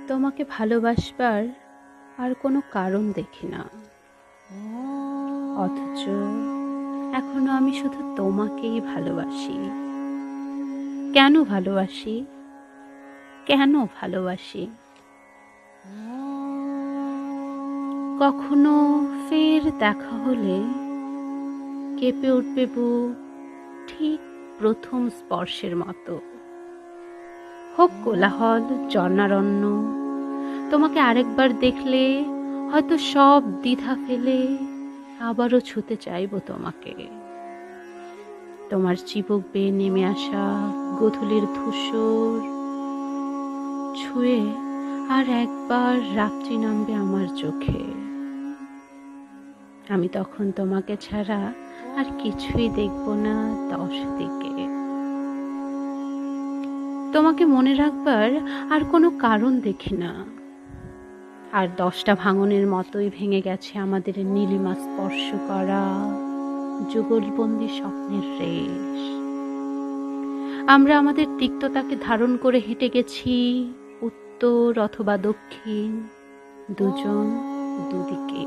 তোমাকে ভালোবাসবার আর কোনো কারণ দেখি না, অথচ এখনো আমি শুধু তোমাকেই ভালোবাসি। কেন ভালোবাসি? কেন ভালোবাসি? কখনো ফের দেখা হলে কেঁপে উঠবে বুক, ঠিক প্রথম স্পর্শের মতো। হোক কোলাহল, জনারণ্য, তোমাকে আরেকবার দেখলে হয়তো সব দ্বিধা ফেলে আবারও ছুতে চাইব তোমাকে। তোমার চিবুক বেয়ে নেমে আসা গোধূলির ধূসর ছুঁয়ে আর একবার রাত্রি নামবে আমার চোখে। আমি তখন তোমাকে ছাড়া আর কিছুই দেখব না 10 দিকে। তোমাকে মনে রাখবার আর কোনো কারণ দেখি না। আর 10টা ভাঙনের মতোই ভেঙে গেছে আমাদের নীলিমা স্পর্শ করা যুগলবন্দি স্বপ্নের রেশ। আমরা আমাদের তিক্ততাকে ধারণ করে হেঁটে গেছি উত্তর অথবা দক্ষিণ, দুজন দুদিকে।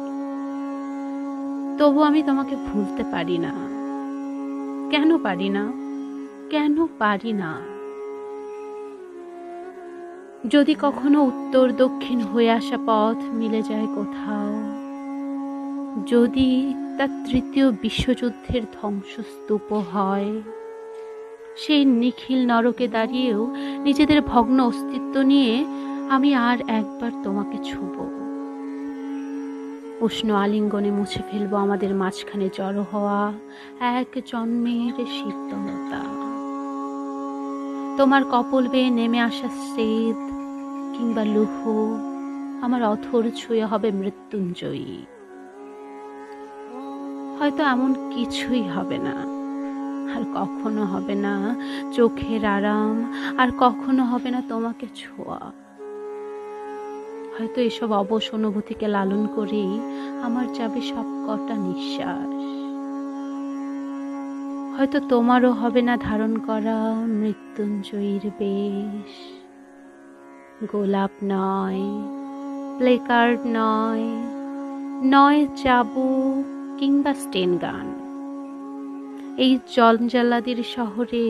তবু আমি তোমাকে ভুলতে পারি না। কেন পারি না? কেন পারি না? যদি কখনো উত্তর দক্ষিণ হয়ে আসা পথ মিলে যায় কোথাও, যদি তা তৃতীয় বিশ্বযুদ্ধের ধ্বংসস্তূপ হয়, সেই নিখিল নরকে দাঁড়িয়েও নিজেদের ভগ্ন অস্তিত্ব নিয়ে আমি আর একবার তোমাকে ছুঁব। উষ্ণ আলিঙ্গনে মুছে ফেলবো আমাদের মাঝখানে জড়ো হওয়া এক জন্মের শীতলতা। তোমার কপল বেয়ে নেমে আসা স্রেদ কিংবা লুহ আমার অথর ছুঁয়ে হবে মৃত্যুঞ্জয়ী। হয়তো এমন কিছুই হবে না, আর কখনো হবে না চোখের আরাম, আর কখনো হবে না তোমাকে ছোঁয়া। হয়তো এসব অবশ অনুভূতিকে লালন করেই আমার যাবে সব কটা নিঃশ্বাস। হয়তো তোমারও হবে না ধারণ করা মৃত্যুঞ্জয়ীর বেশ। গোলাপ নয়, প্লেকার্ড নয়, নয় চাবুক কিংবা স্টেন গান। এই জঞ্জালাদির শহরে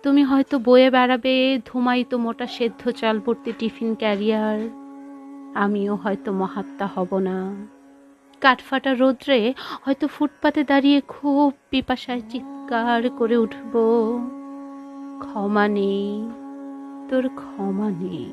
তুমি হয়তো বয়ে বেড়াবে ধুমায়িত মোটা সেদ্ধ চাল ভর্তি টিফিন ক্যারিয়ার। আমিও হয়তো মহাত্মা হব না। কাঠফাটা রোদ্রে হয়তো ফুটপাতে দাঁড়িয়ে খুব পিপাসায় চিৎকার করে উঠব, ক্ষমা নেই, তোর ক্ষমা নেই।